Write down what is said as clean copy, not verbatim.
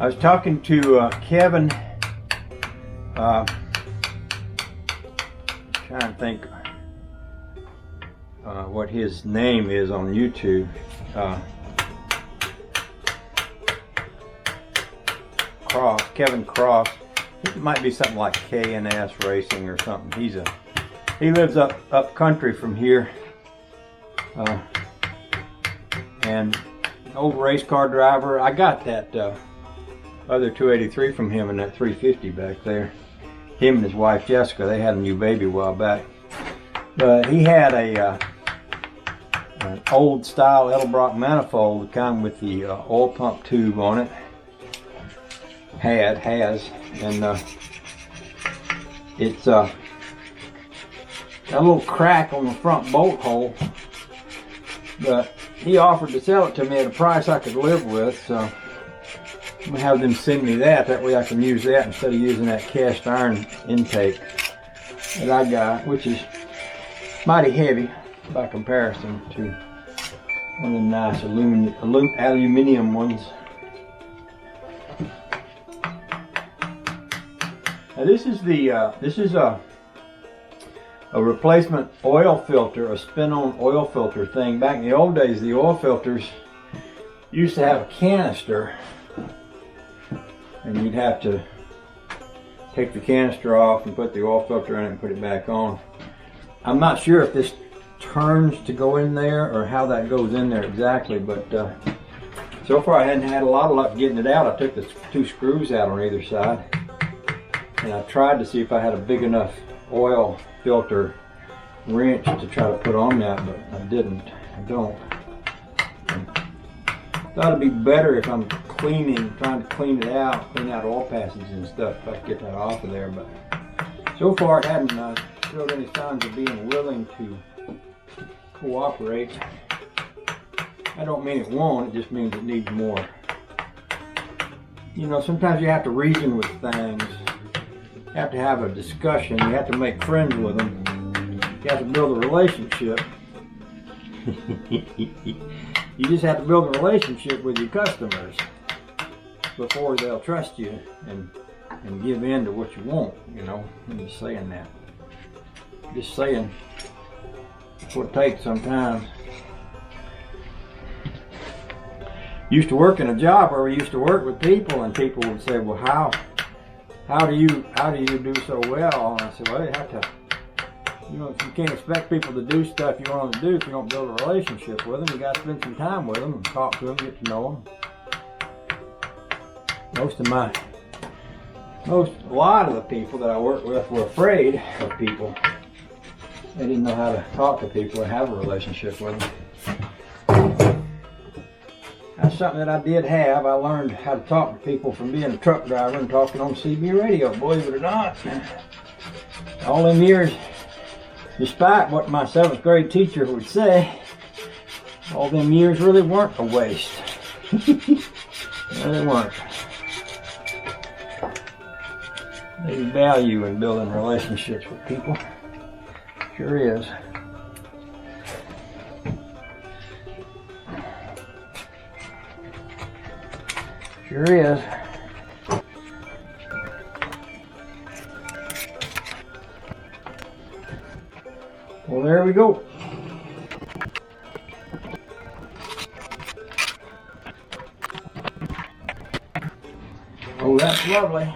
I was talking to Kevin, trying to think what his name is on YouTube. Kevin Cross. It might be something like K&S Racing or something. He lives up country from here, and an old race car driver. I got that other 283 from him and that 350 back there. Him and his wife Jessica, they had a new baby a while back. But he had an old style Edelbrock manifold, kind with the oil pump tube on it. Has, and it's got a little crack on the front bolt hole. But he offered to sell it to me at a price I could live with, so I'm gonna have them send me that. That way I can use that instead of using that cast iron intake that I got, which is mighty heavy by comparison to one of the nice aluminum ones. Now this is a replacement oil filter, a spin-on oil filter thing. Back in the old days, the oil filters used to have a canister, and you'd have to take the canister off and put the oil filter in it and put it back on. I'm not sure if this turns to go in there or how that goes in there exactly, but so far I hadn't had a lot of luck getting it out. I took the 2 screws out on either side, and I tried to see if I had a big enough oil filter wrench to try to put on that, but I didn't. I don't. Thought it'd be better if I'm trying to clean it out, clean out oil passages and stuff, if I could get that off of there. But so far it hadn't showed any signs of being willing to cooperate. I don't mean it won't, it just means it needs more. You know, sometimes you have to reason with things. You have to have a discussion. You have to make friends with them. You have to build a relationship. You just have to build a relationship with your customers before they'll trust you and give in to what you want. You know, I'm just saying that. Just saying that's what it takes sometimes. Used to work in a job where we used to work with people, and people would say, "Well, how do you do so well?" And I said, "Well, you have to, you know, if you can't expect people to do stuff you want them to do if you don't build a relationship with them, you got to spend some time with them and talk to them, get to know them." A lot of the people that I worked with were afraid of people. They didn't know how to talk to people and have a relationship with them. That's something that I did have. I learned how to talk to people from being a truck driver and talking on CB radio, believe it or not. All them years, despite what my 7th grade teacher would say, all them years really weren't a waste. No, they weren't. There's value in building relationships with people. Sure is. Sure is. Well, there we go. Oh, that's lovely.